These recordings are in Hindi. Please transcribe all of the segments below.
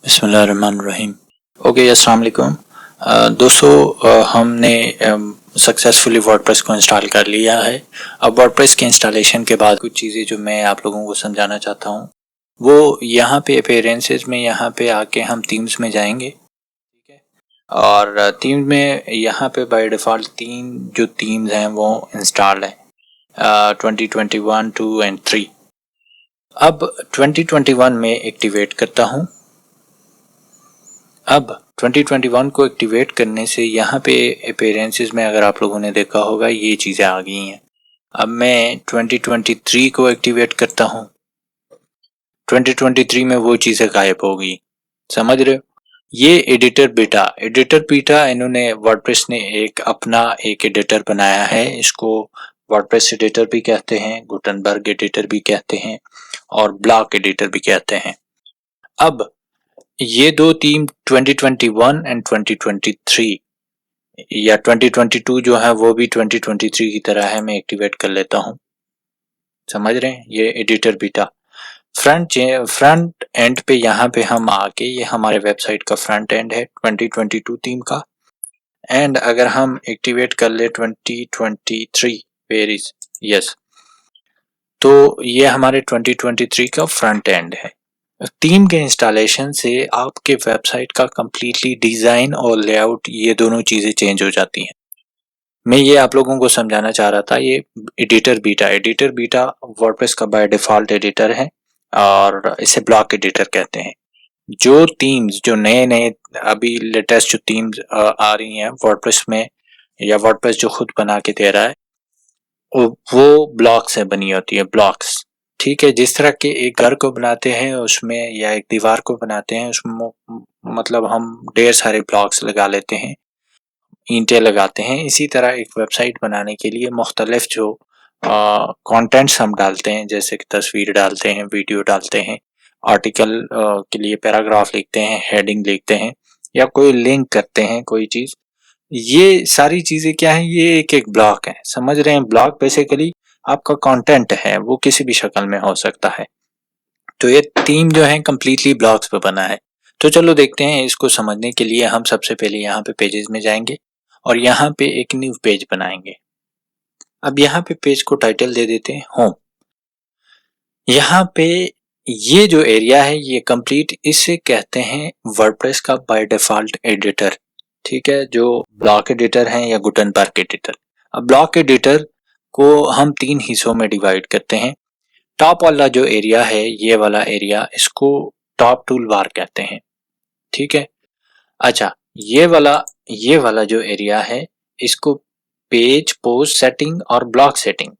बिस्मिल्लाहिर्रहमानिर्रहीम। ओके, अस्सलाम वालेकुम। दोस्तों, हमने सक्सेसफुली वर्डप्रेस को इंस्टॉल कर लिया है। अब वर्डप्रेस के इंस्टॉलेशन के बाद कुछ चीज़ें जो मैं आप लोगों को समझाना चाहता हूँ वो यहाँ पे अपीयरेंसेस में यहाँ पे आके हम थीम्स में जाएंगे, ठीक है। और थीम में यहाँ पे बाय डिफ़ॉल्ट तीन जो थीम्स हैं वो इंस्टॉल्ड हैं, 2021, 2 एंड 3। अब 2021 में एक्टिवेट करता हूँ। अब 2021 को एक्टिवेट करने से यहाँ पे अपीयरेंसेस में अगर आप लोगों ने देखा होगा ये चीज़ें आ गई हैं। अब मैं 2023 को एक्टिवेट करता हूँ, 2023 में वो चीज़ें गायब हो गई। समझ रहे हो? ये एडिटर बीटा इन्होंने वर्डप्रेस ने एक अपना एक एडिटर बनाया है। इसको वर्डप्रेस एडिटर भी कहते हैं, गुटनबर्ग एडिटर भी कहते हैं और ब्लॉक एडिटर भी कहते हैं। अब ये दो थीम 2021 एंड 2023 या 2022 जो है वो भी 2023 की तरह है, मैं एक्टिवेट कर लेता हूँ। समझ रहे हैं? ये एडिटर बीटा फ्रंट एंड पे यहाँ पे हम आके, ये हमारे वेबसाइट का फ्रंट एंड है 2022 थीम का। एंड अगर हम एक्टिवेट कर ले 2023 वेयर इज यस, तो ये हमारे 2023 का फ्रंट एंड है। थीम के इंस्टॉलेशन से आपके वेबसाइट का कंप्लीटली डिज़ाइन और लेआउट ये दोनों चीज़ें चेंज हो जाती हैं। मैं ये आप लोगों को समझाना चाह रहा था। ये एडिटर बीटा वर्डप्रेस का बाय डिफ़ॉल्ट एडिटर है और इसे ब्लॉक एडिटर कहते हैं। जो थीम्स जो नए अभी लेटेस्ट जो थीम्स आ रही हैं वर्डप्रेस में या वर्डप्रेस जो खुद बना के दे रहा है वो ब्लॉक से बनी होती है, ब्लॉक्स, ठीक है। जिस तरह के एक घर को बनाते हैं उसमें या एक दीवार को बनाते हैं उसमें मतलब हम ढेर सारे ब्लॉक्स लगा लेते हैं, ईंटें लगाते हैं। इसी तरह एक वेबसाइट बनाने के लिए मुख्तलिफ जो कंटेंट्स हम डालते हैं, जैसे कि तस्वीर डालते हैं, वीडियो डालते हैं, आर्टिकल के लिए पैराग्राफ लिखते हैं, हेडिंग लिखते हैं या कोई लिंक करते हैं कोई चीज़, ये सारी चीज़ें क्या है, ये एक एक ब्लॉक है। समझ रहे हैं? ब्लॉक बेसिकली आपका कंटेंट है, वो किसी भी शक्ल में हो सकता है। तो ये थीम जो है कंप्लीटली ब्लॉक्स पे बना है। तो चलो देखते हैं। इसको समझने के लिए हम सबसे पहले यहाँ पे पेजेस में जाएंगे और यहाँ पे एक न्यू पेज बनाएंगे। अब यहाँ पे पेज को टाइटल दे देते हैं होम। यहाँ पे ये जो एरिया है ये कंप्लीट, इसे कहते हैं वर्डप्रेस का बाय डिफॉल्ट एडिटर, ठीक है, जो ब्लॉक एडिटर है या गुटनबर्ग एडिटर। अब ब्लॉक एडिटर को हम तीन हिस्सों में डिवाइड करते हैं। टॉप वाला जो एरिया है, ये वाला एरिया, इसको टॉप टूल बार कहते हैं, ठीक है। अच्छा, ये वाला जो एरिया है इसको पेज, पोस्ट सेटिंग और ब्लॉक सेटिंग।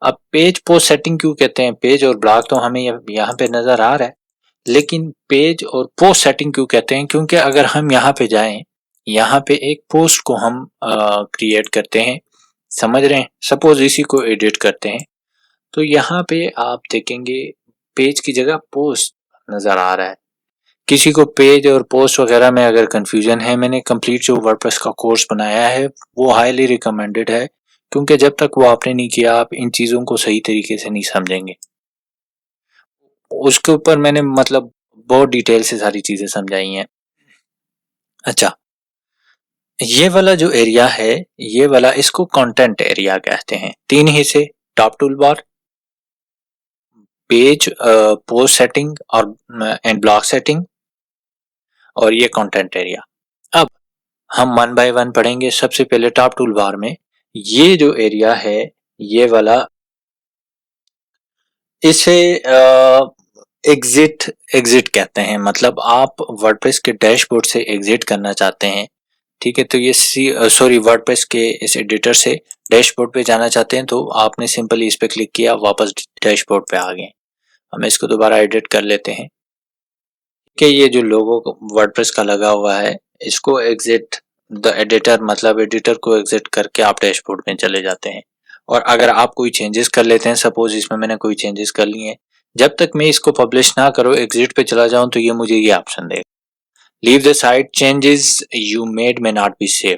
अब पेज पोस्ट सेटिंग क्यों कहते हैं? पेज और ब्लॉक तो हमें यहाँ पे नजर आ रहा है, लेकिन पेज और पोस्ट सेटिंग क्यों कहते हैं? क्योंकि अगर हम यहाँ पे जाएं, यहाँ पे एक पोस्ट को हम क्रिएट करते हैं, समझ रहे हैं, सपोज इसी को एडिट करते हैं, तो यहाँ पे आप देखेंगे पेज की जगह पोस्ट नजर आ रहा है। किसी को पेज और पोस्ट वगैरह में अगर कंफ्यूजन है, मैंने कंप्लीट जो वर्डप्रेस का कोर्स बनाया है वो हाईली रिकमेंडेड है, क्योंकि जब तक वो आपने नहीं किया आप इन चीज़ों को सही तरीके से नहीं समझेंगे। उसके ऊपर मैंने मतलब बहुत डिटेल से सारी चीज़ें समझाई हैं। अच्छा, ये वाला जो एरिया है, ये वाला, इसको कंटेंट एरिया कहते हैं। तीन हिस्से, top tool bar, page post setting और एंड ब्लॉक सेटिंग, और ये कंटेंट एरिया। अब हम वन बाय वन पढ़ेंगे। सबसे पहले टॉप टूल बार में ये जो एरिया है, ये वाला, इसे एग्जिट कहते हैं। मतलब आप वर्डप्रेस के डैशबोर्ड से एग्जिट करना चाहते हैं, ठीक है, तो ये सॉरी वर्डप्रेस के इस एडिटर से डैशबोर्ड पे जाना चाहते हैं, तो आपने सिंपली इस पे क्लिक किया, वापस डैशबोर्ड पे आ गए। हम इसको दोबारा एडिट कर लेते हैं कि ये जो लोगो वर्डप्रेस का लगा हुआ है, इसको एग्जिट द एडिटर, मतलब एडिटर को एग्जिट करके आप डैशबोर्ड में चले जाते हैं। और अगर आप कोई चेंजेस कर लेते हैं, सपोज इसमें मैंने कोई चेंजेस कर लिए हैं, जब तक मैं इसको पब्लिश ना करूँ, एग्जिट पे चला जाऊं, तो ये मुझे ये ऑप्शन देगा, leave the site, changes you made may not be save.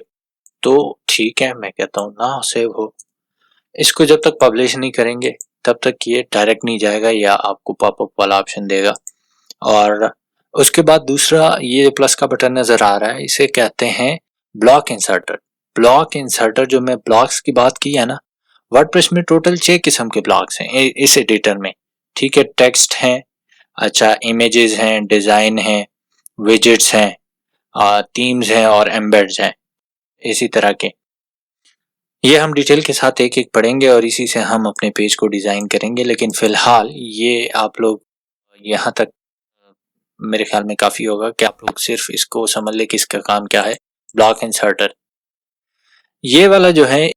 तो ठीक है, मैं कहता हूँ ना सेव हो। इसको जब तक पब्लिश नहीं करेंगे तब तक ये डायरेक्ट नहीं जाएगा या आपको पॉपअप वाला ऑप्शन देगा। और उसके बाद दूसरा ये प्लस का बटन नजर आ रहा है, इसे कहते हैं ब्लॉक इंसर्टर। ब्लॉक इंसर्टर जो मैं ब्लॉक्स की बात की है ना, वर्डप्रेस में टोटल 6 किस्म के ब्लॉक्स हैं इस एडिटर में। ठीक है, टेक्स्ट हैं, अच्छा इमेजेस हैं, डिजाइन हैं, विजेट्स हैं, थीम्स हैं और एम्बेड्स हैं, इसी तरह के। ये हम डिटेल के साथ एक एक पढ़ेंगे और इसी से हम अपने पेज को डिजाइन करेंगे, लेकिन फिलहाल ये आप लोग यहाँ तक मेरे ख्याल में काफी होगा कि आप लोग सिर्फ इसको समझ ले कि इसका काम क्या है। ब्लॉक इंसर्टर ये वाला जो है,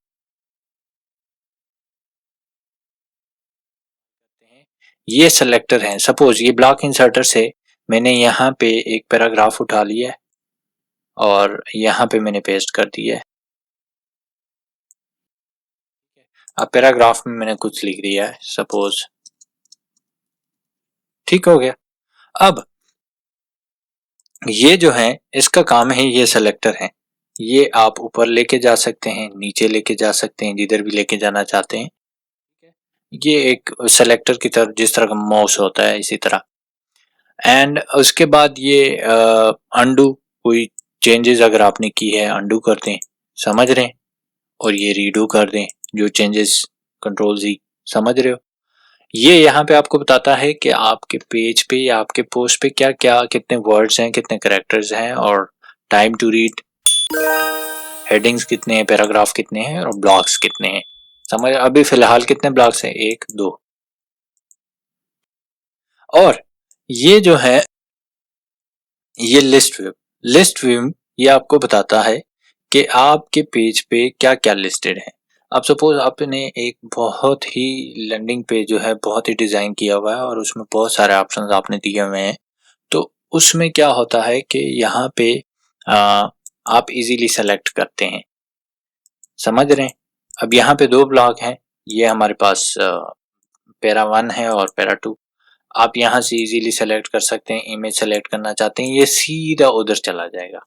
ये सेलेक्टर है। सपोज ये ब्लॉक इंसर्टर से मैंने यहाँ पे एक पैराग्राफ उठा लिया है और यहाँ पे मैंने पेस्ट कर दिया है। अब पैराग्राफ में मैंने कुछ लिख दिया है सपोज, ठीक हो गया। अब ये जो है इसका काम है, ये सेलेक्टर है, ये आप ऊपर लेके जा सकते हैं, नीचे लेके जा सकते हैं, जिधर भी लेके जाना चाहते हैं। ये एक सेलेक्टर की तरह, जिस तरह का माउस होता है इसी तरह। एंड उसके बाद ये अंडू, कोई चेंजेस अगर आपने की है अंडू कर दें, समझ रहे हैं, और ये रीडू कर दें जो चेंजेस, कंट्रोल जी, समझ रहे हो। ये यहाँ पे आपको बताता है कि आपके पेज पे या आपके पोस्ट पे क्या क्या, कितने वर्ड्स हैं, कितने कैरेक्टर्स हैं, और टाइम टू रीड, हेडिंग्स कितने हैं, पैराग्राफ कितने हैं, और ब्लॉक्स कितने हैं। समझ, अभी फिलहाल कितने ब्लॉक्स हैं, 1 2। और ये जो है ये लिस्ट व्यू ये आपको बताता है कि आपके पेज पे क्या क्या लिस्टेड है। अब सपोज आपने एक बहुत ही लैंडिंग पेज जो है बहुत ही डिजाइन किया हुआ है और उसमें बहुत सारे ऑप्शंस आपने दिए हुए हैं, तो उसमें क्या होता है कि यहाँ पे आप इजीली सेलेक्ट करते हैं, समझ रहे हैं। अब यहाँ पे 2 ब्लॉक हैं, ये हमारे पास पैरा 1 है और पैरा 2। आप यहाँ से इजीली सेलेक्ट कर सकते हैं, इमेज सेलेक्ट करना चाहते हैं, ये सीधा उधर चला जाएगा।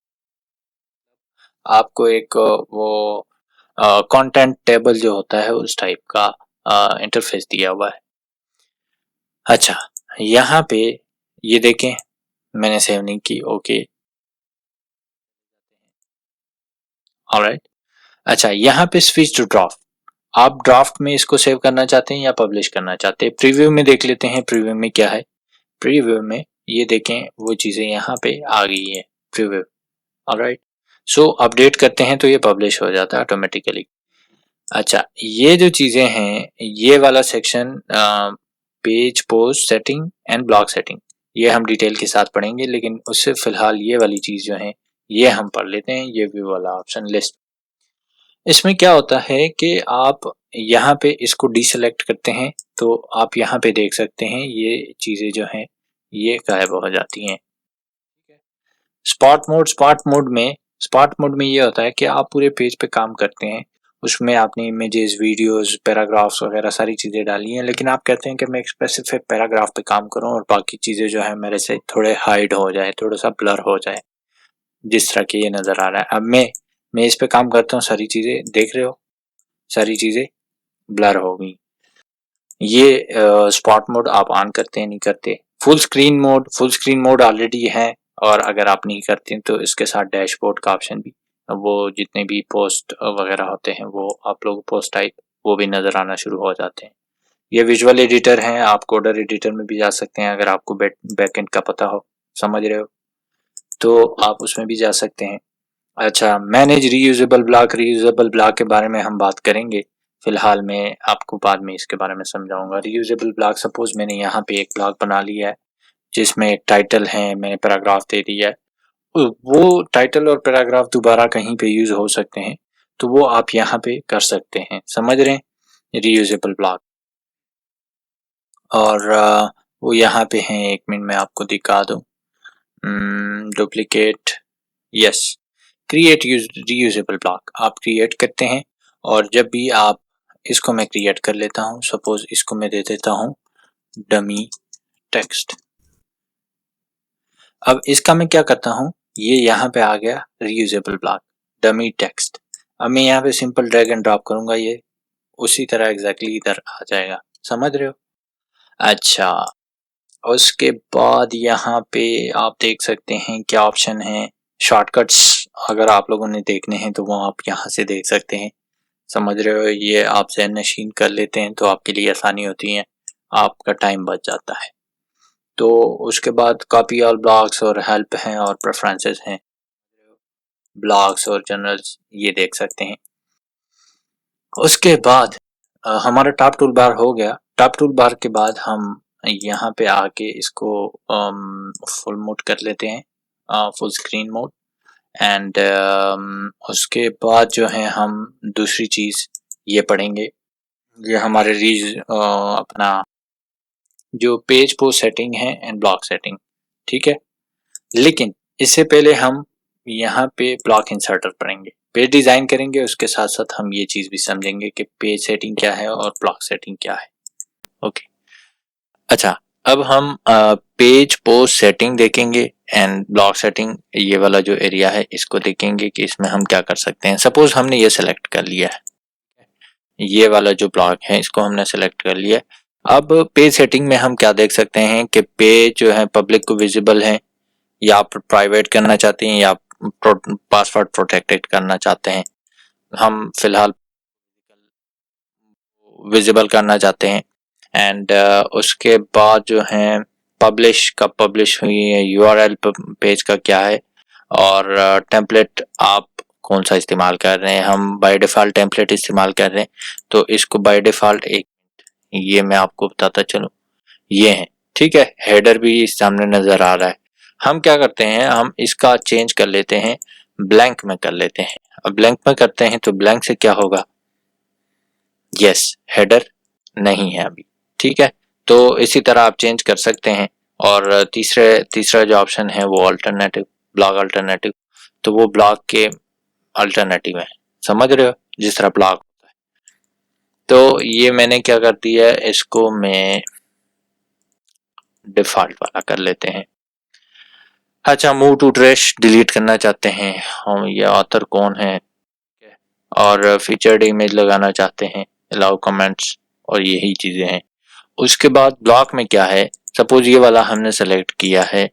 आपको एक वो कंटेंट टेबल जो होता है उस टाइप का इंटरफेस दिया हुआ है। अच्छा, यहाँ पे ये देखें, मैंने सेव नहीं की, ओके, ऑलराइट। अच्छा, यहाँ पे स्विच टू ड्राफ्ट, आप ड्राफ्ट में इसको सेव करना चाहते हैं या पब्लिश करना चाहते हैं। प्रीव्यू में देख लेते हैं, प्रीव्यू में क्या है। प्रीव्यू में ये देखें, वो चीजें यहाँ पे आ गई है प्रीव्यू, ऑलराइट। सो अपडेट करते हैं तो ये पब्लिश हो जाता है ऑटोमेटिकली। अच्छा, ये जो चीजें हैं, ये वाला section page post setting and block setting, ये हम डिटेल के साथ पढ़ेंगे, लेकिन उससे फिलहाल ये वाली चीज जो है ये हम पढ़ लेते हैं। ये व्यू वाला ऑप्शन लिस्ट, इसमें क्या होता है कि आप यहाँ पे इसको डीसेलेक्ट करते हैं तो आप यहाँ पे देख सकते हैं ये चीजें जो हैं ये गायब हो जाती हैं। स्पॉट मोड में ये होता है कि आप पूरे पेज पे काम करते हैं, उसमें आपने इमेजेस, वीडियोस, पैराग्राफ्स वगैरह सारी चीजें डाली हैं, लेकिन आप कहते हैं कि मैं एक स्पेसिफिक पैराग्राफ पे काम करूं और बाकी चीजें जो है मेरे से थोड़े हाइड हो जाए, थोड़ा सा ब्लर हो जाए, जिस तरह के ये नजर आ रहा है। अब मैं इस पे काम करता हूँ, सारी चीजें देख रहे हो, सारी चीजें ब्लर हो गई। ये स्पॉट मोड आप ऑन करते हैं, नहीं करते। फुल स्क्रीन मोड ऑलरेडी है, और अगर आप नहीं करते तो इसके साथ डैशबोर्ड का ऑप्शन भी, वो जितने भी पोस्ट वगैरह होते हैं वो आप लोग पोस्ट टाइप वो भी नजर आना शुरू हो जाते हैं। ये विजुअल एडिटर है, आप कोडर एडिटर में भी जा सकते हैं अगर आपको बैकएंड का पता हो, समझ रहे हो, तो आप उसमें भी जा सकते हैं। अच्छा, मैनेज रीयूजेबल ब्लॉक के बारे में हम बात करेंगे, फिलहाल मैं आपको बाद में इसके बारे में समझाऊंगा। रीयूजेबल ब्लॉक, सपोज मैंने यहाँ पे एक ब्लॉक बना लिया है जिसमें एक टाइटल है, मैंने पैराग्राफ दे दिया है, वो टाइटल और पैराग्राफ दोबारा कहीं पे यूज हो सकते हैं, तो वो आप यहाँ पे कर सकते हैं, समझ रहे हैं, रीयूजेबल ब्लॉक। और वो यहाँ पे हैं, 1 मिनट में आपको दिखा दूं। Duplicate, yes, create reusable block आप क्रिएट करते हैं, और जब भी आप इसको मैं क्रिएट कर लेता हूं, सपोज इसको मैं दे देता हूं डमी टेक्स्ट। अब इसका मैं क्या करता हूं, ये यहाँ पे आ गया रीयूजेबल ब्लॉक डमी टेक्स्ट। अब मैं यहाँ पे सिंपल ड्रैग एंड ड्रॉप करूंगा, ये उसी तरह एग्जैक्टली इधर आ जाएगा, समझ रहे हो। अच्छा, उसके बाद यहाँ पे आप देख सकते हैं क्या ऑप्शन है, शॉर्टकट्स अगर आप लोगों ने देखने हैं तो वो आप यहाँ से देख सकते हैं। समझ रहे हो, ये आप ज़हन नशीन कर लेते हैं तो आपके लिए आसानी होती है, आपका टाइम बच जाता है। तो उसके बाद कॉपी ऑल ब्लॉग्स और हेल्प हैं और प्रेफरेंसेस हैं, ब्लॉग्स और जर्नल्स ये देख सकते हैं। उसके बाद हमारा टॉप टूल बार हो गया। टॉप टूल बार के बाद हम यहाँ पे आके इसको फुल मोड कर लेते हैं, फुल स्क्रीन मोड। एंड उसके बाद जो है हम दूसरी चीज़ ये पढ़ेंगे, ये हमारे अपना जो पेज पोस्ट सेटिंग है एंड ब्लॉक सेटिंग, ठीक है। लेकिन इससे पहले हम यहाँ पे ब्लॉक इंसर्टर पढ़ेंगे, पेज डिज़ाइन करेंगे, उसके साथ साथ हम ये चीज़ भी समझेंगे कि पेज सेटिंग क्या है और ब्लॉक सेटिंग क्या है। ओके, अच्छा, अब हम पेज पोस्ट सेटिंग देखेंगे एंड ब्लॉक सेटिंग, ये वाला जो एरिया है इसको देखेंगे कि इसमें हम क्या कर सकते हैं। सपोज हमने ये सेलेक्ट कर लिया है, ये वाला जो ब्लॉक है इसको हमने सेलेक्ट कर लिया है। अब पेज सेटिंग में हम क्या देख सकते हैं कि पेज जो है पब्लिक को विजिबल है या आप प्राइवेट करना चाहते हैं या पासवर्ड प्रोटेक्टेड करना चाहते हैं। हम फिलहाल विजिबल करना चाहते हैं। एंड उसके बाद जो है पब्लिश कब पब्लिश हुई है, यूआरएल पेज का क्या है, और टेम्पलेट आप कौन सा इस्तेमाल कर रहे हैं। हम बाय डिफ़ॉल्ट टेम्पलेट इस्तेमाल कर रहे हैं तो इसको बाय डिफ़ॉल्ट एक ये मैं आपको बताता चलूँ, ये है, ठीक है। हेडर भी सामने नज़र आ रहा है। हम क्या करते हैं, हम इसका चेंज कर लेते हैं, ब्लैंक में कर लेते हैं। अब ब्लैंक में करते हैं तो ब्लैंक से क्या होगा, यस हेडर नहीं है अभी, ठीक है। तो इसी तरह आप चेंज कर सकते हैं। और तीसरा जो ऑप्शन है वो अल्टरनेटिव, ब्लॉक अल्टरनेटिव, तो वो ब्लॉक के अल्टरनेटिव है, समझ रहे हो, जिस तरह ब्लॉक होता है। तो ये मैंने क्या कर दिया है, इसको मैं डिफॉल्ट वाला कर लेते हैं। अच्छा, मूव टू ट्रैश डिलीट करना चाहते हैं हम, ये ऑथर कौन है, और फीचर्ड इमेज लगाना चाहते हैं, अलाउ कमेंट्स, और यही चीजें हैं। उसके बाद ब्लॉक में क्या है, सपोज ये वाला हमने सेलेक्ट किया है।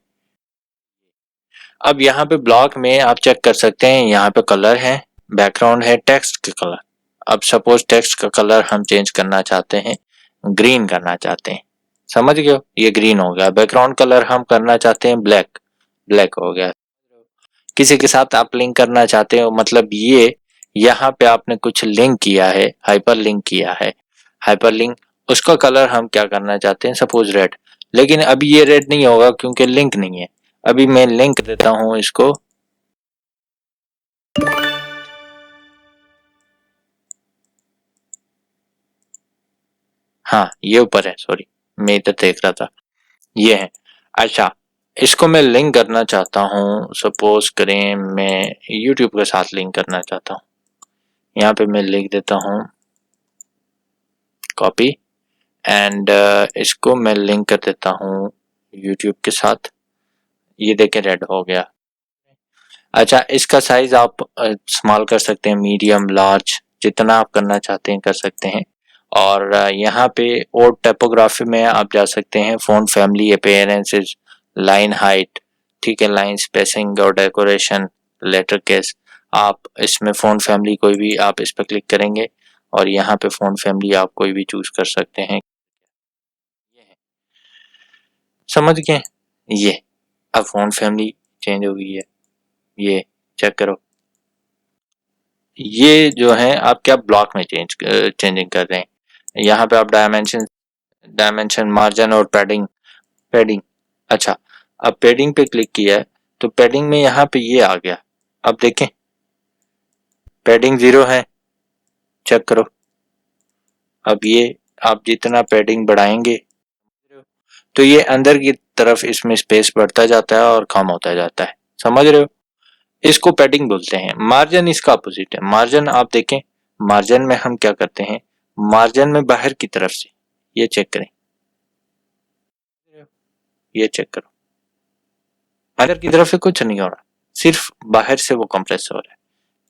अब यहाँ पे ब्लॉक में आप चेक कर सकते हैं, यहाँ पे कलर है, बैकग्राउंड है, टेक्स्ट के कलर। अब सपोज टेक्स्ट का कलर हम चेंज करना चाहते हैं, ग्रीन करना चाहते हैं, समझ गए हो, ये ग्रीन हो गया। बैकग्राउंड कलर हम करना चाहते हैं ब्लैक, ब्लैक हो गया। किसी के साथ आप लिंक करना चाहते हो, मतलब ये यहाँ पे आपने कुछ लिंक किया है, हाइपर लिंक किया है, हाइपर लिंक, उसका कलर हम क्या करना चाहते हैं, सपोज रेड। लेकिन अभी ये रेड नहीं होगा क्योंकि लिंक नहीं है। अभी मैं लिंक देता हूं इसको, हाँ ये ऊपर है, सॉरी मैं इधर देख रहा था, ये है। अच्छा, इसको मैं लिंक करना चाहता हूँ, सपोज करें मैं यूट्यूब के साथ लिंक करना चाहता हूँ। यहाँ पे मैं लिख देता हूँ कॉपी, एंड इसको मैं लिंक कर देता हूँ यूट्यूब के साथ। ये देखें रेड हो गया। अच्छा, इसका साइज आप स्मॉल कर सकते हैं, मीडियम, लार्ज, जितना आप करना चाहते हैं कर सकते हैं। और यहाँ पे और टाइपोग्राफी में आप जा सकते हैं, font family, appearances, line height, ठीक है, लाइन स्पेसिंग और डेकोरेशन, लेटर केस। आप इसमें फ़ॉन्ट फैमिली कोई भी आप इस पर क्लिक करेंगे और यहाँ पे फ़ॉन्ट फैमिली आप कोई भी चूज कर सकते हैं। ये है, समझ गए, ये अब फ़ॉन्ट फैमिली चेंज हो गई है, ये चेक करो। ये जो है आप क्या ब्लॉक में चेंजिंग कर रहे हैं। यहाँ पे आप डायमेंशन, मार्जिन और पैडिंग, पैडिंग, अच्छा, अब पैडिंग पे क्लिक किया है तो पैडिंग में यहाँ पे ये आ गया। अब देखें पैडिंग 0 है, चेक करो। अब ये आप जितना पैडिंग बढ़ाएंगे तो ये अंदर की तरफ इसमें स्पेस बढ़ता जाता है और कम होता जाता है, समझ रहे हो। इसको पैडिंग बोलते हैं। मार्जिन इसका अपोजिट है। मार्जिन आप देखें, मार्जिन में हम क्या करते हैं, मार्जिन में बाहर की तरफ से, ये चेक करें, ये चेक करो, अंदर की तरफ से कुछ नहीं हो रहा, सिर्फ बाहर से वो कंप्रेस हो रहा है,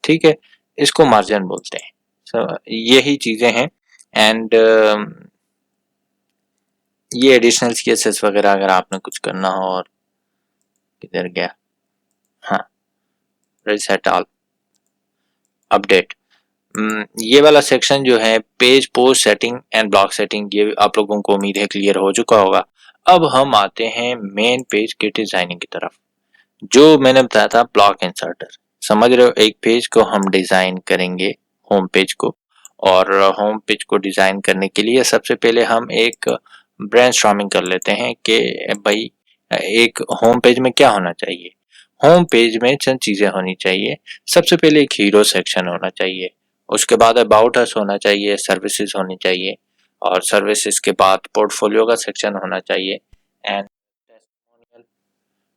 ठीक है। इसको मार्जिन बोलते हैं। यही चीजें हैं। एंड ये एडिशनल CSS वगैरह अगर आपने कुछ करना हो। और किधर गया, हाँ, रीसेट ऑल, अपडेट। ये वाला सेक्शन जो है page post setting and block setting, ये आप लोगों को उम्मीद है क्लियर हो चुका होगा। अब हम आते हैं मेन पेज के डिजाइनिंग की तरफ। जो मैंने बताया था ब्लॉक इंसर्टर, समझ रहे हो, एक पेज को हम डिजाइन करेंगे, होम पेज को। और होम पेज को डिजाइन करने के लिए सबसे पहले हम एक ब्रेनस्टॉर्मिंग कर लेते हैं कि भाई एक होम पेज में क्या होना चाहिए। होम पेज में चंद चीजें होनी चाहिए। सबसे पहले एक हीरो सेक्शन होना चाहिए, उसके बाद अबाउट अस होना चाहिए, सर्विसेज होनी चाहिए, और सर्विसेज के बाद पोर्टफोलियो का सेक्शन होना चाहिए, एंड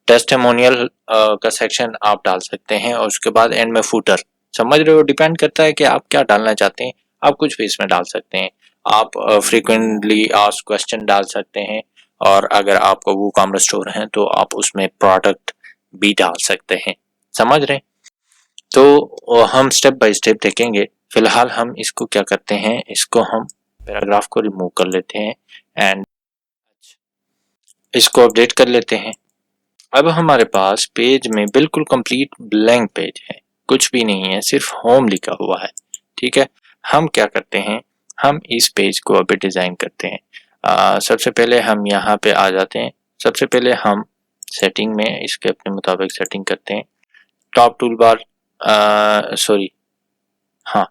टेस्टिमोनियल का सेक्शन आप डाल सकते हैं, और उसके बाद एंड में फूटर। समझ रहे हो, डिपेंड करता है कि आप क्या डालना चाहते हैं। आप कुछ भी इसमें डाल सकते हैं। आप फ्रीक्वेंटली आस्क्ड क्वेश्चन डाल सकते हैं, और अगर आपको वो कॉमर्स स्टोर है तो आप उसमें प्रोडक्ट भी डाल सकते हैं। समझ रहे हैं? तो हम स्टेप बाय स्टेप देखेंगे। फिलहाल हम इसको क्या करते हैं, इसको हम पैराग्राफ को रिमूव कर लेते हैं एंड इसको अपडेट कर लेते हैं। अब हमारे पास पेज में बिल्कुल कंप्लीट ब्लैंक पेज है, कुछ भी नहीं है, सिर्फ होम लिखा हुआ है। ठीक है, हम क्या करते हैं, हम इस पेज को अभी डिजाइन करते हैं। सबसे पहले हम यहाँ पे आ जाते हैं। सबसे पहले हम सेटिंग में इसके अपने मुताबिक सेटिंग करते हैं। टॉप टूल बार, सॉरी, हाँ,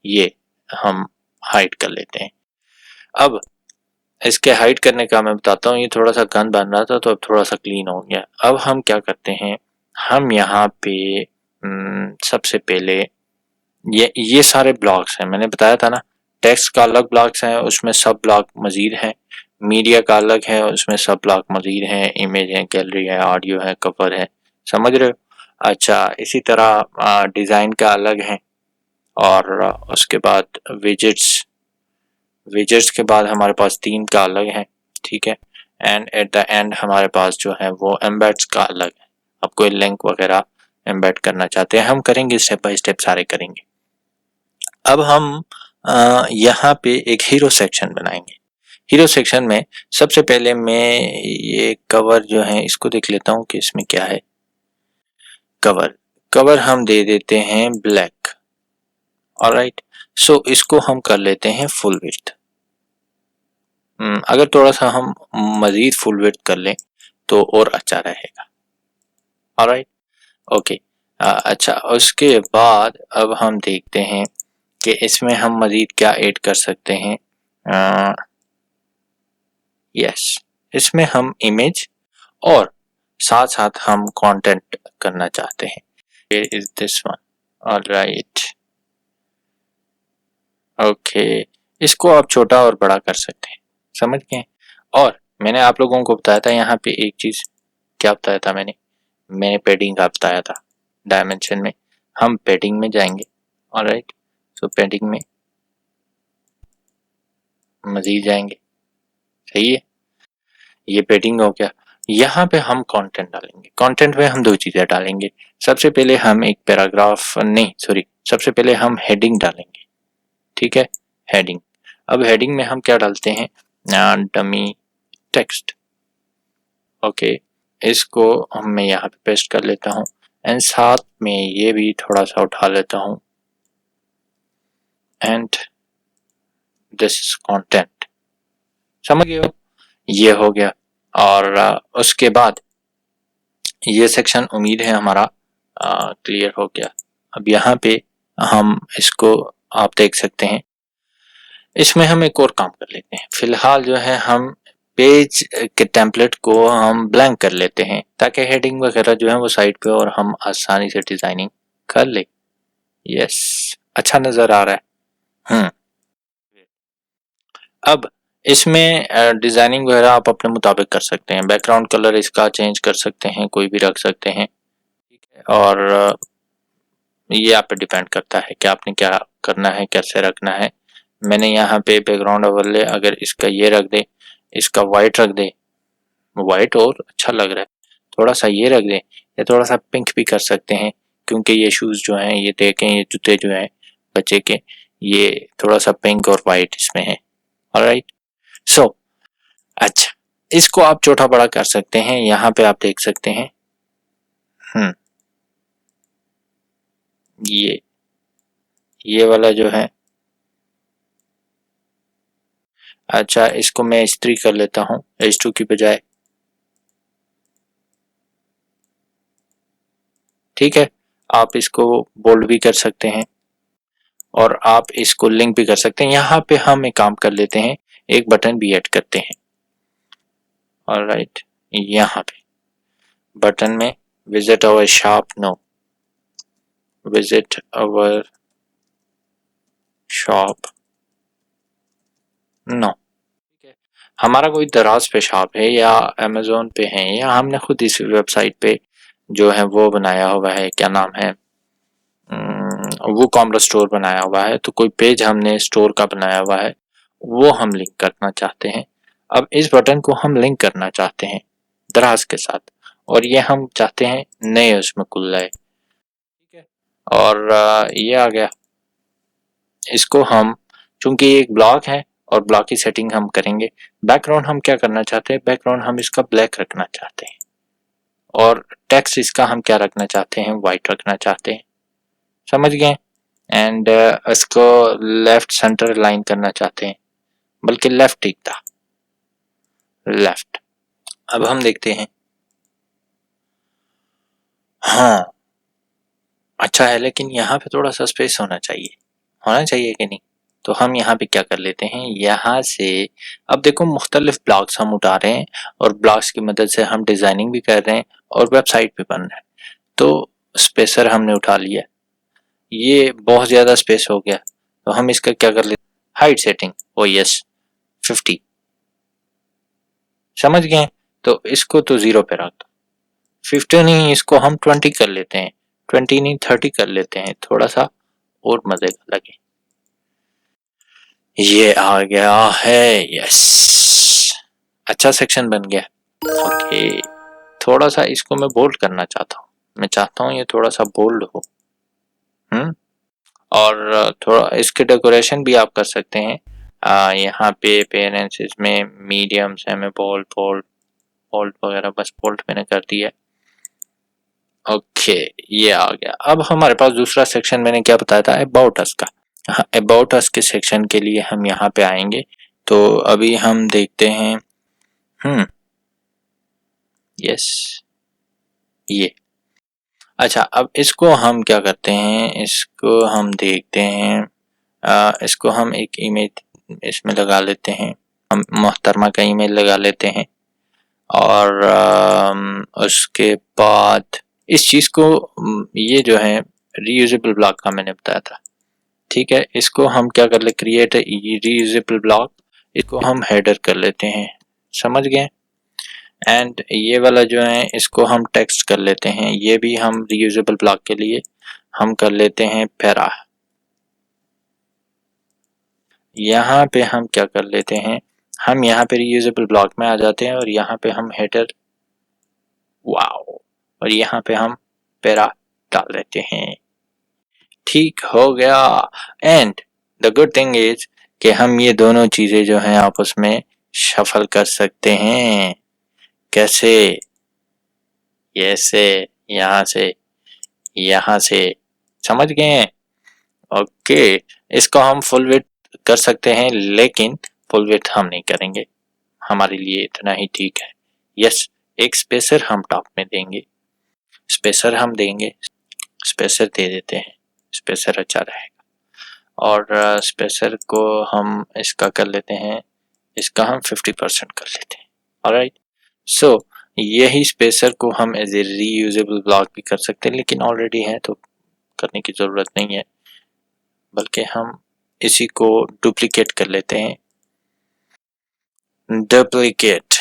ये हम हाइड कर लेते हैं। अब इसके हाइड करने का मैं बताता हूँ। ये थोड़ा सा गंद बन रहा था तो अब थोड़ा सा क्लीन हो गया। अब हम क्या करते हैं, हम यहाँ पे सबसे पहले ये सारे ब्लॉक्स हैं, मैंने बताया था ना। टेक्स्ट का अलग ब्लॉक्स है, उसमें सब ब्लॉक मजीद हैं। मीडिया का अलग है, उसमें सब ब्लॉक मजीद हैं। इमेज है, गैलरी है, ऑडियो है, कवर है। समझ रहे हो? अच्छा, इसी तरह डिज़ाइन का अलग है। और उसके बाद विजेट्स, विजेट्स के बाद हमारे पास थीम का अलग है। ठीक है, एंड एट द एंड हमारे पास जो है वो एम्बेड्स का अलग है। आप कोई लिंक वगैरह एम्बेड करना चाहते हैं, हम करेंगे, स्टेप बाय स्टेप सारे करेंगे। अब हम यहाँ पे एक हीरो सेक्शन बनाएंगे। हीरो सेक्शन में सबसे पहले मैं ये कवर जो है इसको देख लेता हूँ कि इसमें क्या है। कवर, कवर हम दे देते हैं ब्लैक। ऑलराइट, सो इसको हम कर लेते हैं फुल विड्थ। अगर थोड़ा सा हम मजीद फुल विड्थ कर लें तो और अच्छा रहेगा। Alright, okay. अच्छा, उसके बाद अब हम देखते हैं कि इसमें हम मजीद क्या ऐड कर सकते हैं। यस, इसमें हम इमेज और साथ साथ हम कंटेंट करना चाहते हैं। Is this one, alright, okay. इसको आप छोटा और बड़ा कर सकते हैं, समझ गए। और मैंने आप लोगों को बताया था यहाँ पे एक चीज, क्या बताया था मैंने पैडिंग का बताया था। डायमेंशन में हम पैडिंग में जाएंगे। ऑलराइट, सो पैडिंग में मजीद जाएंगे। सही है, ये पैडिंग हो गया। यहाँ पे हम कंटेंट डालेंगे। कंटेंट में हम दो चीजें डालेंगे। सबसे पहले हम एक पैराग्राफ, नहीं सॉरी, सबसे पहले हम हेडिंग डालेंगे। ठीक है, हेडिंग। अब हेडिंग में हम क्या डालते हैं, डमी टेक्स्ट। ओके, इसको हम मैं यहाँ पे पेस्ट कर लेता हूँ, एंड साथ में ये भी थोड़ा सा उठा लेता हूँ, एंड दिस कंटेंट। समझ गए हो, ये हो गया। और उसके बाद ये सेक्शन उम्मीद है हमारा क्लियर हो गया। अब यहाँ पे हम इसको, आप देख सकते हैं, इसमें हम एक और काम कर लेते हैं। फिलहाल जो है हम पेज के टेम्पलेट को हम ब्लैंक कर लेते हैं ताकि हेडिंग वगैरह जो है वो साइड पे और हम आसानी से डिजाइनिंग कर ले। यस, अच्छा नजर आ रहा है। अब इसमें डिजाइनिंग वगैरह आप अपने मुताबिक कर सकते हैं। बैकग्राउंड कलर इसका चेंज कर सकते हैं, कोई भी रख सकते हैं। ठीक है, और ये आप पे डिपेंड करता है कि आपने क्या करना है, कैसे रखना है। मैंने यहाँ पे बैकग्राउंड ओवरले अगर इसका ये रख दे, इसका वाइट रख दे, वाइट और अच्छा लग रहा है, थोड़ा सा ये रख दे, या थोड़ा सा पिंक भी कर सकते हैं, क्योंकि ये शूज जो हैं, ये देखें, ये जूते जो हैं बच्चे के, ये थोड़ा सा पिंक और वाइट इसमें है। ऑलराइट, सो अच्छा, इसको आप छोटा बड़ा कर सकते हैं, यहाँ पे आप देख सकते हैं। ये वाला जो है, अच्छा इसको मैं H3 कर लेता हूँ H2 की बजाय। ठीक है, आप इसको बोल्ड भी कर सकते हैं और आप इसको लिंक भी कर सकते हैं। यहाँ पे हम एक काम कर लेते हैं, एक बटन भी ऐड करते हैं। ऑलराइट, यहाँ पे बटन में visit our shop, no, visit our shop, no. ठीक है, हमारा कोई दराज पे शॉप है या अमेजोन पे है या हमने खुद इस वेबसाइट पे जो है वो बनाया हुआ है, क्या नाम है, वो कॉमर्स स्टोर बनाया हुआ है, तो कोई पेज हमने स्टोर का बनाया हुआ है, वो हम लिंक करना चाहते हैं। अब इस बटन को हम लिंक करना चाहते हैं दराज के साथ, और ये हम चाहते हैं नए उसमें खुल जाए। ठीक है, और ये आ गया। इसको हम, चूंकि एक ब्लॉक है और ब्लॉक की सेटिंग हम करेंगे। बैकग्राउंड हम क्या करना चाहते हैं, बैकग्राउंड हम इसका ब्लैक रखना चाहते हैं, और टेक्स्ट इसका हम क्या रखना चाहते हैं, वाइट रखना चाहते हैं। समझ गए? एंड इसको लेफ्ट सेंटर लाइन करना चाहते हैं, बल्कि लेफ्ट ठीक था, लेफ्ट। अब हम देखते हैं, हाँ अच्छा है, लेकिन यहाँ पे थोड़ा सा स्पेस होना चाहिए कि नहीं? तो हम यहाँ पे क्या कर लेते हैं, यहाँ से अब देखो मुख्तलिफ ब्लॉक्स हम उठा रहे हैं और ब्लॉक्स की मदद से हम डिजाइनिंग भी कर रहे हैं और वेबसाइट भी बन रहा है। तो स्पेसर हमने उठा लिया, ये बहुत ज्यादा स्पेस हो गया, तो हम इसका क्या कर लेते, हाइट सेटिंग, ओ यस 50। समझ गए? तो इसको तो 0 पे रख दो, 50 नहीं, इसको हम 20 कर लेते हैं, 20 नहीं 30 कर लेते हैं, थोड़ा सा और मजे का लगे। ये आ गया है, यस, अच्छा सेक्शन बन गया। ओके, थोड़ा सा इसको मैं बोल्ड करना चाहता हूँ, मैं चाहता हूँ ये थोड़ा सा बोल्ड हो। और थोड़ा इसके डेकोरेशन भी आप कर सकते हैं। यहाँ पे अपेयरेंसेस में मीडियम से हमें बोल्ड बोल्ड बोल्ड वगैरह, बस बोल्ड मैंने कर दिया। ओके, ये आ गया। अब हमारे पास दूसरा सेक्शन मैंने क्या बताया था, अबाउट अस का। हाँ, अबाउट अस के सेक्शन के लिए हम यहाँ पे आएंगे, तो अभी हम देखते हैं, यस, ये, अच्छा अब इसको हम क्या करते हैं, इसको हम देखते हैं, इसको हम एक इमेज इसमें लगा लेते हैं, हम मोहतरमा का ईमेल लगा लेते हैं, और उसके बाद इस चीज को, ये जो है रीयूजेबल ब्लॉक का मैंने बताया था। ठीक है, इसको हम क्या कर ले, क्रिएट रीयूजेबल ब्लॉक, इसको हम हेडर कर लेते हैं। समझ गए? एंड ये वाला जो है इसको हम टेक्स्ट कर लेते हैं, ये भी हम रीयूजेबल ब्लॉक के लिए हम कर लेते हैं पैरा। यहाँ पे हम क्या कर लेते हैं, हम यहाँ पे रीयूजेबल ब्लॉक में आ जाते हैं और यहाँ पे हम हेडर, वाओ, और यहाँ पे हम पैरा डाल देते हैं। ठीक हो गया। And the good thing is कि हम ये दोनों चीजें जो हैं आपस में शफल कर सकते हैं। कैसे? ऐसे, यहाँ से, यहाँ से, समझ गए हैं? ओके, इसको हम फुल विड्थ कर सकते हैं, लेकिन फुल विड्थ हम नहीं करेंगे, हमारे लिए इतना ही ठीक है। यस, एक स्पेसर हम टॉप में देंगे, स्पेसर हम देंगे, स्पेसर दे देते हैं, स्पेसर अच्छा रहेगा। और स्पेसर को हम इसका कर लेते हैं, इसका हम 50% कर लेते हैं। ऑलराइट, सो यही स्पेसर को हम एज ए रीयूजेबल ब्लॉक भी कर सकते हैं, लेकिन ऑलरेडी है तो करने की ज़रूरत नहीं है, बल्कि हम इसी को डुप्लीकेट कर लेते हैं, डुप्लीकेट।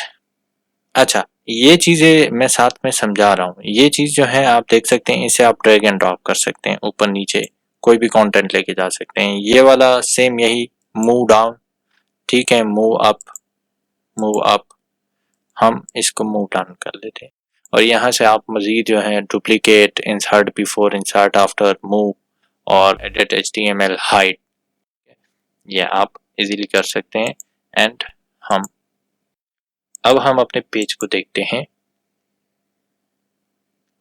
अच्छा, ये चीज़ें मैं साथ में समझा रहा हूँ, ये चीज़ जो है आप देख सकते हैं, इसे आप ड्रैग एंड ड्रॉप कर सकते हैं, ऊपर नीचे कोई भी कंटेंट लेके जा सकते हैं। ये वाला सेम यही, मूव डाउन, ठीक है, मूव अप, हम इसको मूव डाउन कर लेते हैं। और यहाँ से आप मजीद जो है duplicate, insert before, insert after, move और एडिट HTML, हाइड, ये आप इजीली कर सकते हैं। एंड हम अब हम अपने पेज को देखते हैं।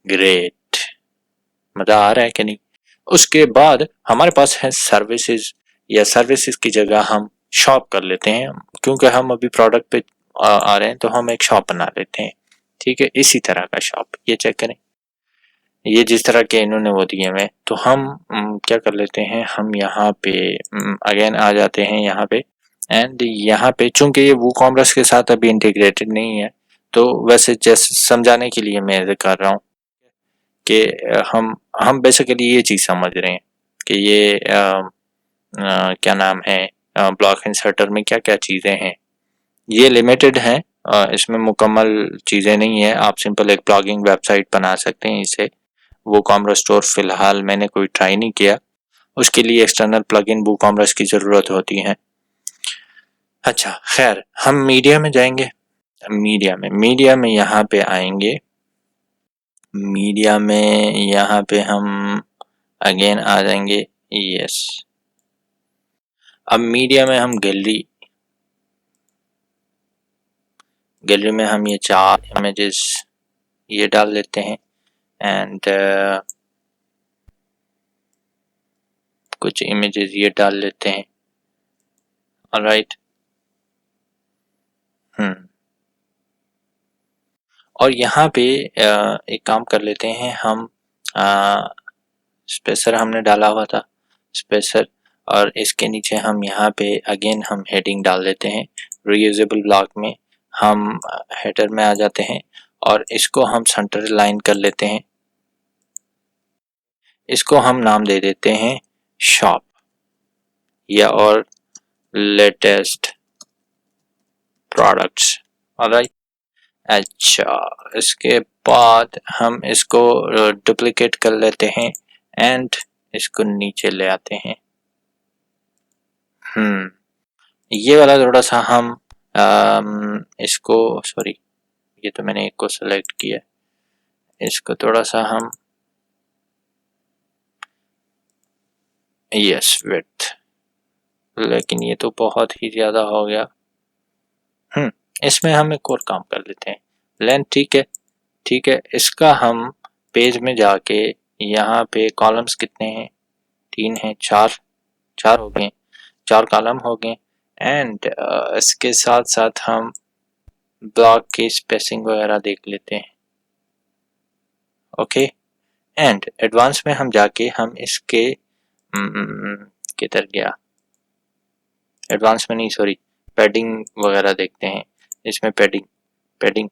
ग्रेट, मजा आ रहा है कि नहीं। उसके बाद हमारे पास है सर्विसेज, या सर्विसेज की जगह हम शॉप कर लेते हैं, क्योंकि हम अभी प्रोडक्ट पे आ रहे हैं तो हम एक शॉप बना लेते हैं। ठीक है, इसी तरह का शॉप, ये चेक करें, ये जिस तरह के इन्होंने वो दिए हुए, तो हम क्या कर लेते हैं, हम यहाँ पे अगेन आ जाते हैं यहाँ पे, एंड यहाँ पे चूंकि ये वूकॉमर्स के साथ अभी इंटीग्रेटेड नहीं है, तो वैसे जैसे समझाने के लिए मैं ऐसे कर रहा हूँ कि हम बेसिकली ये चीज़ समझ रहे हैं कि ये क्या नाम है, ब्लॉक इंसर्टर में क्या क्या चीज़ें हैं। ये लिमिटेड है, इसमें मुकम्मल चीज़ें नहीं है। आप सिंपल एक ब्लॉगिंग वेबसाइट बना सकते हैं इसे। वूकॉमर्स स्टोर फिलहाल मैंने कोई ट्राई नहीं किया, उसके लिए एक्सटर्नल प्लगइन वूकॉमर्स की ज़रूरत होती है। अच्छा खैर, हम मीडिया में जाएंगे। मीडिया में यहाँ पे आएंगे। मीडिया में यहाँ पे हम अगेन आ जाएंगे। यस, अब मीडिया में हम गैलरी में हम ये 4 इमेजेस ये डाल लेते हैं, एंड कुछ इमेजेस ये डाल लेते हैं। ऑलराइट, और यहाँ पे एक काम कर लेते हैं हम, स्पेसर हमने डाला हुआ था, स्पेसर, और इसके नीचे हम यहाँ पे अगेन हम हेडिंग डाल देते हैं। रीयूजेबल ब्लॉक में हम हेडर में आ जाते हैं और इसको हम सेंटर लाइन कर लेते हैं। इसको हम नाम दे देते हैं शॉप या और लेटेस्ट प्रोडक्ट्स। ऑलराइट, अच्छा, इसके बाद हम इसको डुप्लीकेट कर लेते हैं एंड इसको नीचे ले आते हैं। ये वाला थोड़ा सा हम इसको, सॉरी, ये तो मैंने एक को सेलेक्ट किया, इसको थोड़ा सा हम, यस, विड्थ, लेकिन ये तो बहुत ही ज़्यादा हो गया। इसमें हम एक और काम कर लेते हैं, लेंथ, ठीक है, ठीक है, इसका हम पेज में जाके यहाँ पे कॉलम्स कितने हैं, 3 हैं, 4 हो गए, 4 कॉलम हो गए, एंड इसके साथ साथ हम ब्लॉक की स्पेसिंग वगैरह देख लेते हैं। ओके, एंड एडवांस में हम जाके हम इसके किधर गया, एडवांस में नहीं, सॉरी, पैडिंग वगैरह देखते हैं। इसमें पैडिंग,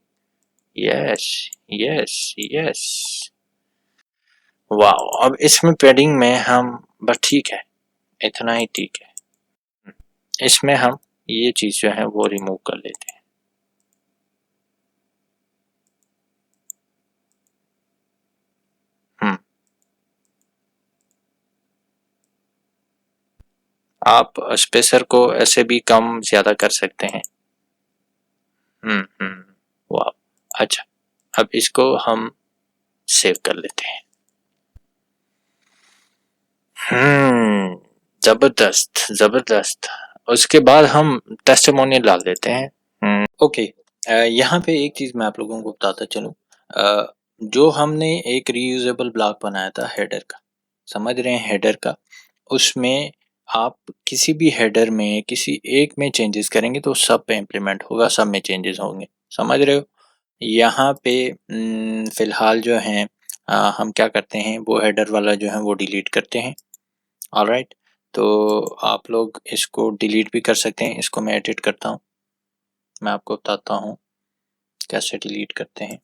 यस, यस, यस, वाह, अब इसमें पैडिंग में हम, बस ठीक है, इतना ही ठीक है, इसमें हम ये चीज़ जो है वो रिमूव कर लेते हैं। आप स्पेसर को ऐसे भी कम ज़्यादा कर सकते हैं। वाह, अच्छा, अब इसको हम सेव कर लेते हैं। जबरदस्त जबरदस्त। उसके बाद हम टेस्टिमोनियल डाल देते हैं। ओके, यहाँ पे एक चीज़ मैं आप लोगों को बताता चलूँ, जो हमने एक रीयूजेबल ब्लॉक बनाया था हेडर का, समझ रहे हैं, हेडर का, उसमें आप किसी भी हेडर में किसी एक में चेंजेस करेंगे तो सब पे इम्प्लीमेंट होगा, सब में चेंजेस होंगे, समझ रहे हो। यहाँ पे फ़िलहाल जो है हम क्या करते हैं, वो हेडर वाला जो है वो डिलीट करते हैं। ऑलराइट, तो आप लोग इसको डिलीट भी कर सकते हैं, इसको मैं एडिट करता हूँ, मैं आपको बताता हूँ कैसे डिलीट करते हैं।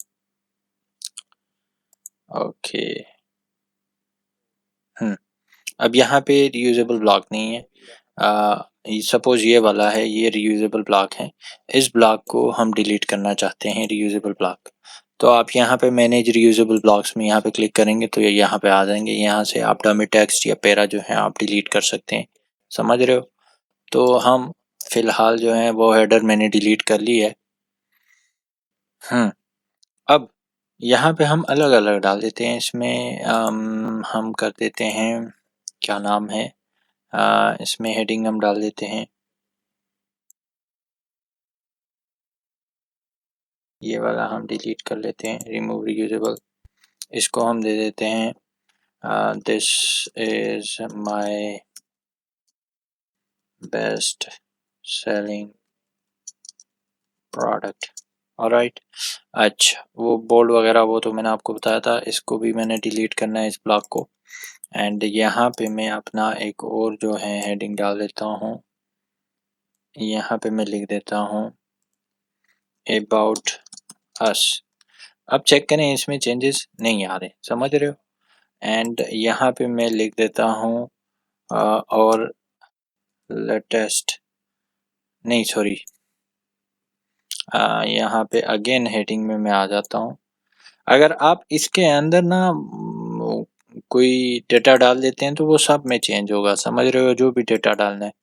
ओके, अब यहाँ पे रीयूजेबल ब्लॉक नहीं है, सपोज ये वाला है, ये रीयूजेबल ब्लॉक है, इस ब्लॉक को हम डिलीट करना चाहते हैं, रीयूजेबल ब्लॉक। तो आप यहाँ पे मैनेज रीयूजेबल ब्लॉक्स में यहाँ पे क्लिक करेंगे तो ये यहाँ पे आ जाएंगे, यहाँ से आप डमी टेक्स्ट या पैरा जो है आप डिलीट कर सकते हैं, समझ रहे हो। तो हम फिलहाल जो है वो हेडर मैंने डिलीट कर ली है। अब यहाँ पे हम अलग अलग डाल देते हैं, इसमें हम कर देते हैं, क्या नाम है, इसमें हेडिंग हम डाल देते हैं ये वाला हम डिलीट कर लेते हैं, रिमूव रीयूजेबल। इसको हम दे देते हैं this is my best selling product. Alright. अच्छा, वो बोल्ड वगैरह वो तो मैंने आपको बताया था, इसको भी मैंने डिलीट करना है इस ब्लॉक को। एंड यहाँ पे मैं अपना एक और जो है हेडिंग डाल देता हूँ। यहाँ पे मैं लिख देता हूँ अबाउट अस। अब चेक करें इसमें चेंजेस नहीं आ रहे, समझ रहे हो। एंड यहाँ पे मैं लिख देता हूँ और लेटेस्ट, नहीं सॉरी, यहाँ पे अगेन हेडिंग में मैं आ जाता हूँ। अगर आप इसके अंदर ना कोई डेटा डाल देते हैं तो वो सब में चेंज होगा, समझ रहे हो, जो भी डेटा डालना है।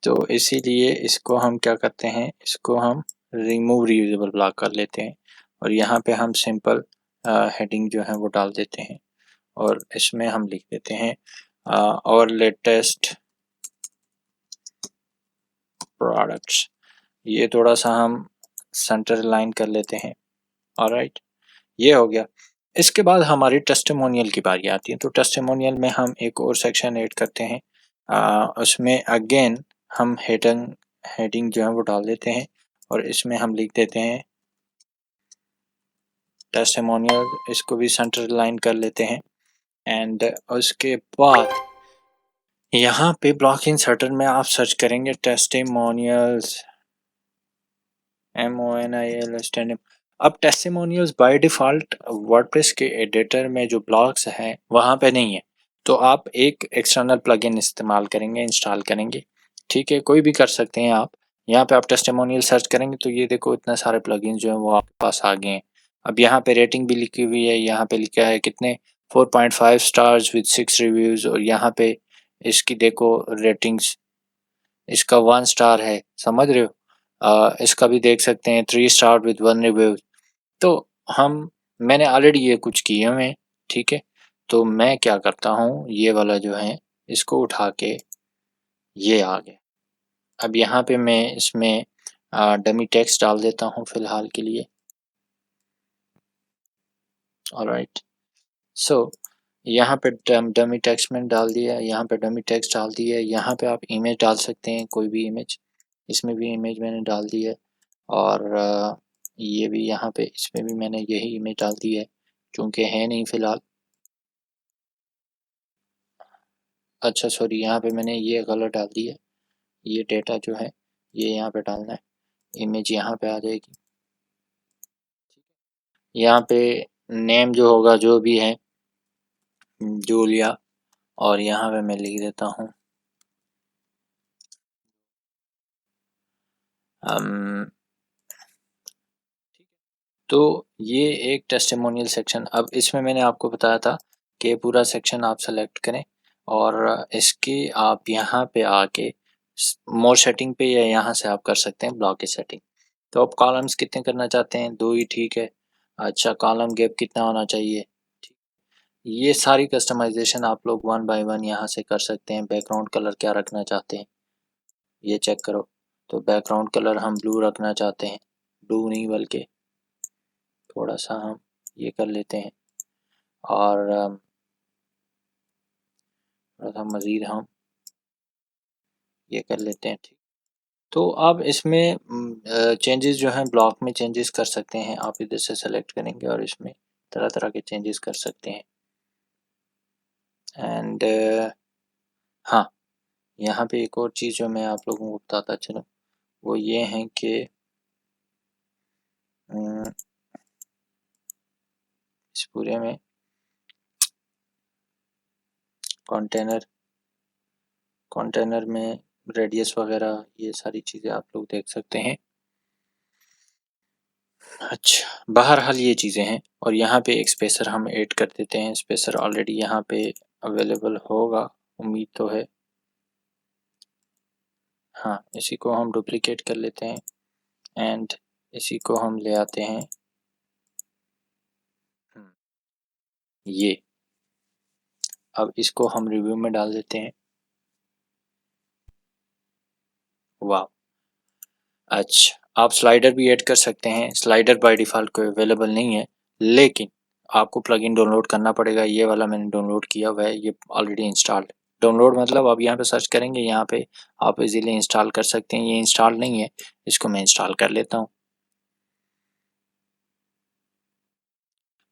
तो इसीलिए इसको हम क्या करते हैं, इसको हम रिमूव रीयूजेबल ब्लॉक कर लेते हैं और यहाँ पे हम सिंपल हेडिंग जो है वो डाल देते हैं और इसमें हम लिख देते हैं और लेटेस्ट प्रोडक्ट्स। ये थोड़ा सा हम सेंटर लाइन कर लेते हैं। ऑलराइट, ये हो गया। इसके बाद हमारी टेस्टिमोनियल की बारी आती है। तो टेस्टिमोनियल में हम एक और सेक्शन ऐड करते हैं, उसमें अगेन हम हेडिंग जो है वो डाल देते हैं और इसमें हम लिख देते हैं टेस्टिमोनियल। इसको भी सेंटर लाइन कर लेते हैं एंड उसके बाद यहाँ पे ब्लॉक इंसर्टर में आप सर्च करेंगे टेस्टिमोनियल्स, MONIAL। अब टेस्टिमोनियल्स बाय डिफ़ॉल्ट वर्डप्रेस के एडिटर में जो ब्लॉक्स हैं वहाँ पे नहीं है, तो आप एक एक्सटर्नल प्लगइन इस्तेमाल करेंगे, इंस्टॉल करेंगे। ठीक है, कोई भी कर सकते हैं आप। यहाँ पे आप टेस्टिमोनियल सर्च करेंगे तो ये देखो इतने सारे प्लगइन जो हैं वो आपके पास आ गए हैं। अब यहाँ पे रेटिंग भी लिखी हुई है, यहाँ पे लिखा है कितने 4.5 स्टार्स विद 6 रिव्यूज़ और यहाँ पे इसकी देखो रेटिंग्स, इसका 1 स्टार है, समझ रहे हो। इसका भी देख सकते हैं 3 स्टार विद 1 रिव्यू। तो हम मैंने ऑलरेडी ये कुछ किए हुए हैं, ठीक है। तो मैं क्या करता हूँ, ये वाला जो है इसको उठा के ये आ गया। अब यहाँ पे मैं इसमें डमी टेक्स्ट डाल देता हूँ फिलहाल के लिए। ऑलराइट, सो यहाँ पे डमी टेक्स्ट मैंने डाल दिया, यहाँ पे डमी टेक्स्ट डाल दिया, यहाँ पे आप इमेज डाल सकते हैं, कोई भी इमेज। इसमें भी इमेज मैंने डाल दी है और ये भी यहाँ पे इसमें भी मैंने यही इमेज डाल दी है, क्योंकि है नहीं फ़िलहाल। अच्छा सॉरी, यहाँ पे मैंने ये गलत डाल दी है, ये डेटा जो है ये यहाँ पे डालना है, इमेज यहाँ पे आ जाएगी। यहाँ पे नेम जो होगा जो भी है जूलिया, और यहाँ पे मैं लिख देता हूँ तो ये एक टेस्टिमोनियल सेक्शन। अब इसमें मैंने आपको बताया था कि पूरा सेक्शन आप सेलेक्ट करें और इसकी आप यहाँ पे आके मोर सेटिंग पे या यहाँ से आप कर सकते हैं ब्लॉक की सेटिंग। तो आप कॉलम्स कितने करना चाहते हैं, 2 ही ठीक है। अच्छा, कॉलम गैप कितना होना चाहिए, ये सारी कस्टमाइजेशन आप लोग 1 बाय 1 यहाँ से कर सकते हैं। बैकग्राउंड कलर क्या रखना चाहते हैं ये चेक करो। तो बैकग्राउंड कलर हम ब्लू रखना चाहते हैं, ब्लू नहीं बल्कि थोड़ा सा हम ये कर लेते हैं और थोड़ा सा मज़ीद हम ये कर लेते हैं, ठीक। तो अब इसमें चेंजेस जो हैं ब्लॉक में चेंजेस कर सकते हैं, आप इधर से सेलेक्ट करेंगे और इसमें तरह तरह के चेंजेस कर सकते हैं। एंड हाँ, यहाँ पे एक और चीज़ जो मैं आप लोगों को बताता चलूँ वो ये है कि इस पूरे में कंटेनर में रेडियस वगैरह ये सारी चीज़ें आप लोग देख सकते हैं। अच्छा, बहरहाल ये चीज़ें हैं और यहाँ पे एक स्पेसर हम ऐड कर देते हैं। स्पेसर ऑलरेडी यहाँ पे अवेलेबल होगा, उम्मीद तो है। हाँ, इसी को हम डुप्लिकेट कर लेते हैं एंड इसी को हम ले आते हैं ये। अब इसको हम रिव्यू में डाल देते हैं। वाह, अच्छा, आप स्लाइडर भी ऐड कर सकते हैं। स्लाइडर बाय डिफ़ॉल्ट कोई अवेलेबल नहीं है, लेकिन आपको प्लगइन डाउनलोड करना पड़ेगा। ये वाला मैंने डाउनलोड किया हुआ है, ये ऑलरेडी इंस्टॉल्ड है। डाउनलोड मतलब आप यहाँ पे सर्च करेंगे, यहाँ पे आप इजीली इंस्टॉल कर सकते हैं। ये इंस्टॉल नहीं है, इसको मैं इंस्टॉल कर लेता हूँ।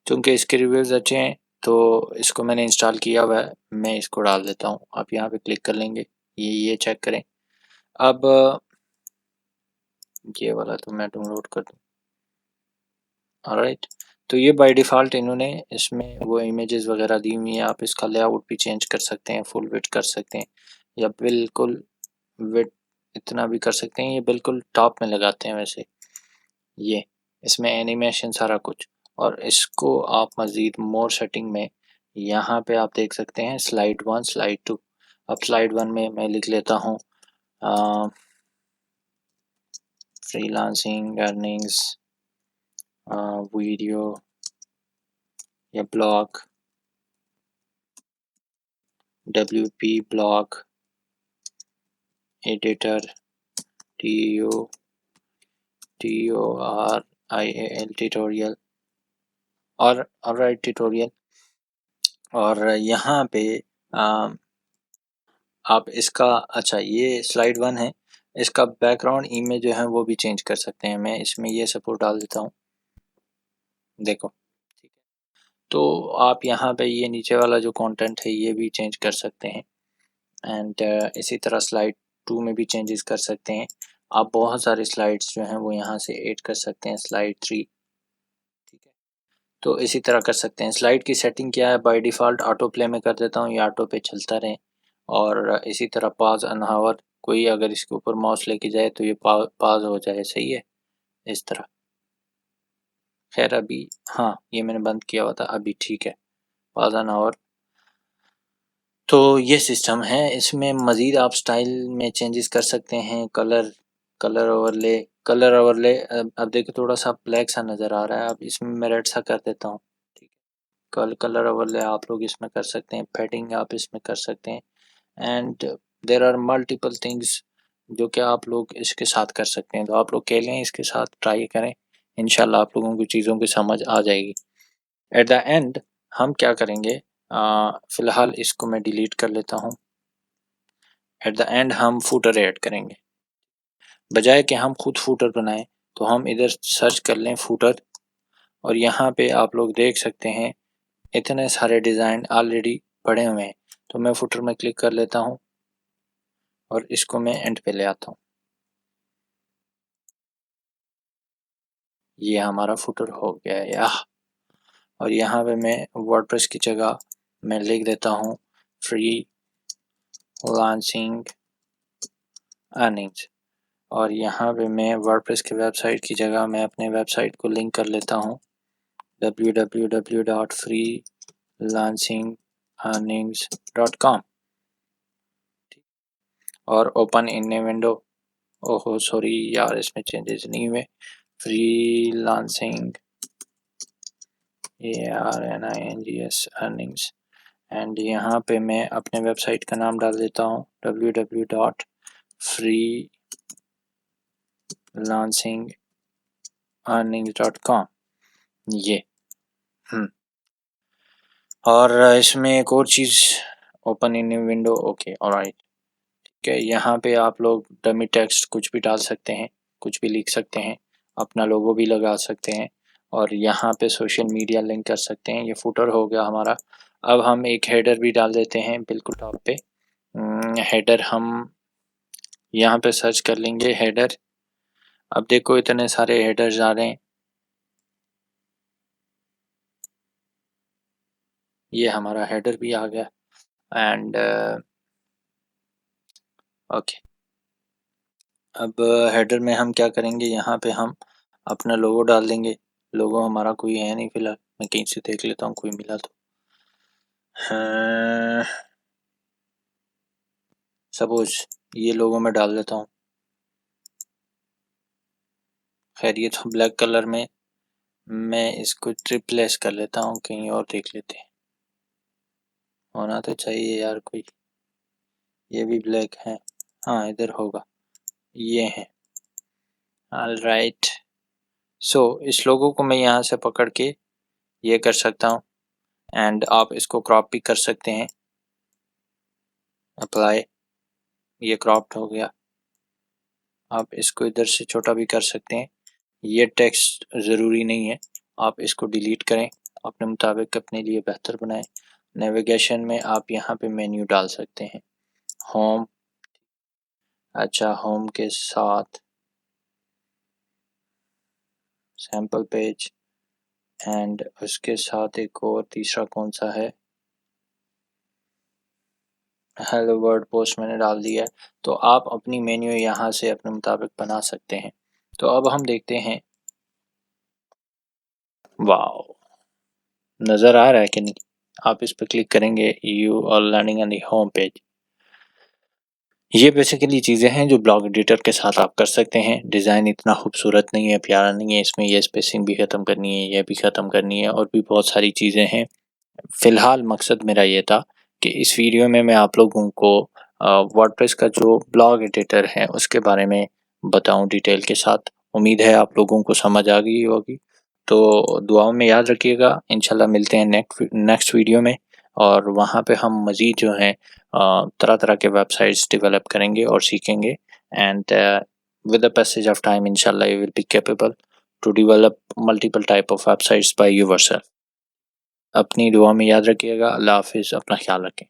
चूँकि इसके रिव्यूज़ अच्छे हैं तो इसको मैंने इंस्टॉल किया हुआ है, मैं इसको डाल देता हूँ। आप यहाँ पे क्लिक कर लेंगे, ये चेक करें। अब ये वाला तो मैं डाउनलोड कर दूँ। ऑलराइट, तो ये बाय डिफ़ॉल्ट इन्होंने इसमें वो इमेजेस वगैरह दी हुई हैं। आप इसका लेआउट भी चेंज कर सकते हैं, फुल विड्थ कर सकते हैं या बिल्कुल विड्थ इतना भी कर सकते हैं। ये बिल्कुल टॉप में लगाते हैं वैसे ये, इसमें एनिमेशन सारा कुछ। और इसको आप मज़ीद मोर सेटिंग में यहाँ पे आप देख सकते हैं स्लाइड 1 स्लाइड 2। अब स्लाइड 1 में मैं लिख लेता हूँ फ्रीलांसिंग अर्निंग्स वीडियो या blog, WP blog editor, TUTORIAL tutorial और ऑलराइट ट्यूटोरियल। और यहाँ पे आप इसका अच्छा ये स्लाइड 1 है, इसका बैकग्राउंड इमेज जो है वो भी चेंज कर सकते हैं। मैं इसमें ये सपोर्ट डाल देता हूँ, देखो ठीक है। तो आप यहाँ पे ये नीचे वाला जो कंटेंट है ये भी चेंज कर सकते हैं। एंड इसी तरह स्लाइड 2 में भी चेंजेस कर सकते हैं। आप बहुत सारे स्लाइड्स जो हैं वो यहाँ से ऐड कर सकते हैं। स्लाइड 3 ठीक है, तो इसी तरह कर सकते हैं। स्लाइड की सेटिंग क्या है, बाय डिफ़ॉल्ट ऑटो प्ले में कर देता हूँ, ये ऑटो पे चलता रहे। और इसी तरह पॉज एंड हावर, कोई अगर इसके ऊपर माउस लेके जाए तो ये पॉज हो जाए, सही है इस तरह। खैर अभी हाँ ये मैंने बंद किया हुआ था, अभी ठीक है पॉज एंड हावर। तो ये सिस्टम है। इसमें मज़ीद आप स्टाइल में चेंजेस कर सकते हैं। कलर ओवरले अब देखो थोड़ा सा ब्लैक सा नज़र आ रहा है, अब इसमें मैं रेड सा कर देता हूँ। ठीक है, कलर ओवरले आप लोग इसमें कर सकते हैं, फेडिंग आप इसमें कर सकते हैं। And there are multiple things जो कि आप लोग इसके साथ कर सकते हैं। तो आप लोग कह लें इसके साथ ट्राई करें, इंशाल्लाह आप लोगों को चीज़ों की समझ आ जाएगी। एट द एंड हम क्या करेंगे, फ़िलहाल इसको मैं डिलीट कर लेता हूँ। एट द एंड हम फूटर ऐड करेंगे, बजाय कि हम खुद फूटर बनाएं तो हम इधर सर्च कर लें फूटर। और यहाँ पे आप लोग देख सकते हैं इतने सारे डिज़ाइन ऑलरेडी पड़े हुए हैं। तो मैं फुटर में क्लिक कर लेता हूँ और इसको मैं एंड पे ले आता हूँ। ये हमारा फुटर हो गया है याह। और यहाँ पे मैं वर्डप्रेस की जगह मैं लिख देता हूँ फ्री लांसिंग अर्निंग्स। और यहाँ पे मैं वर्डप्रेस की वेबसाइट की जगह मैं अपने वेबसाइट को लिंक कर लेता हूँ www.freelancingearnings.com और ओपन इन ए विंडो। ओहो सॉरी यार, इसमें चेंजेस नहीं हुए। Freelancing ARNINGS earnings. एंड यहाँ पे मैं अपने वेबसाइट का नाम डाल देता हूँ www.freelancingearnings.com ये। और इसमें एक और चीज़, open in window, okay alright ठीक है। यहाँ पे आप लोग डमी टेक्स्ट कुछ भी डाल सकते हैं, कुछ भी लिख सकते हैं, अपना लोगो भी लगा सकते हैं और यहाँ पे सोशल मीडिया लिंक कर सकते हैं। ये फुटर हो गया हमारा। अब हम एक हेडर भी डाल देते हैं बिल्कुल टॉप पे। हेडर हम यहाँ पे सर्च कर लेंगे हेडर। अब देखो इतने सारे हेडर्स आ रहे हैं, ये हमारा हेडर भी आ गया। एंड ओके, अब हेडर में हम क्या करेंगे, यहाँ पे हम अपना लोगो डाल देंगे। लोगो हमारा कोई है नहीं फिलहाल, मैं कहीं से देख लेता हूँ कोई मिला तो। सपोज ये लोगो मैं डाल देता हूँ। खैर ये तो ब्लैक कलर में, मैं इसको ट्रिपलेस कर लेता हूँ, कहीं और देख लेते हैं। होना तो चाहिए यार कोई, ये भी ब्लैक है, हाँ इधर होगा, ये है। ऑलराइट। सो इस लोगो को मैं यहाँ से पकड़ के ये कर सकता हूँ एंड आप इसको क्रॉप भी कर सकते हैं। अप्लाई, ये क्रॉप्ड हो गया। आप इसको इधर से छोटा भी कर सकते हैं। ये टेक्स्ट ज़रूरी नहीं है, आप इसको डिलीट करें, अपने मुताबिक अपने लिए बेहतर बनाएं। नेविगेशन में आप यहाँ पे मेन्यू डाल सकते हैं। होम, अच्छा होम के साथ सैम्पल पेज एंड उसके साथ एक और तीसरा कौन सा है, हेलो वर्ड पोस्ट मैंने डाल दिया है। तो आप अपनी मेन्यू यहाँ से अपने मुताबिक बना सकते हैं। तो अब हम देखते हैं, वाओ, नज़र आ रहा है कि नहीं। आप इस पर क्लिक करेंगे, you are learning on the home page. ये बेसिकली चीज़ें हैं जो ब्लॉग एडिटर के साथ आप कर सकते हैं। डिज़ाइन इतना खूबसूरत नहीं है, प्यारा नहीं है, इसमें ये स्पेसिंग भी ख़त्म करनी है, ये भी ख़त्म करनी है और भी बहुत सारी चीज़ें हैं। फ़िलहाल मकसद मेरा ये था कि इस वीडियो में मैं आप लोगों को वर्डप्रेस का जो ब्लॉग एडिटर है उसके बारे में बताऊं डिटेल के साथ। उम्मीद है आप लोगों को समझ आ गई होगी। तो दुआओं में याद रखिएगा। इंशाल्लाह मिलते हैं नेक्स्ट वीडियो में और वहाँ पे हम मज़ीद जो हैं तरह तरह के वेबसाइट्स डेवलप करेंगे और सीखेंगे and with the passage of time inshallah you will be capable to develop multiple type of websites by yourself। अपनी दुआ में याद रखिएगा। अल्लाह हाफिज़, अपना ख्याल रखें।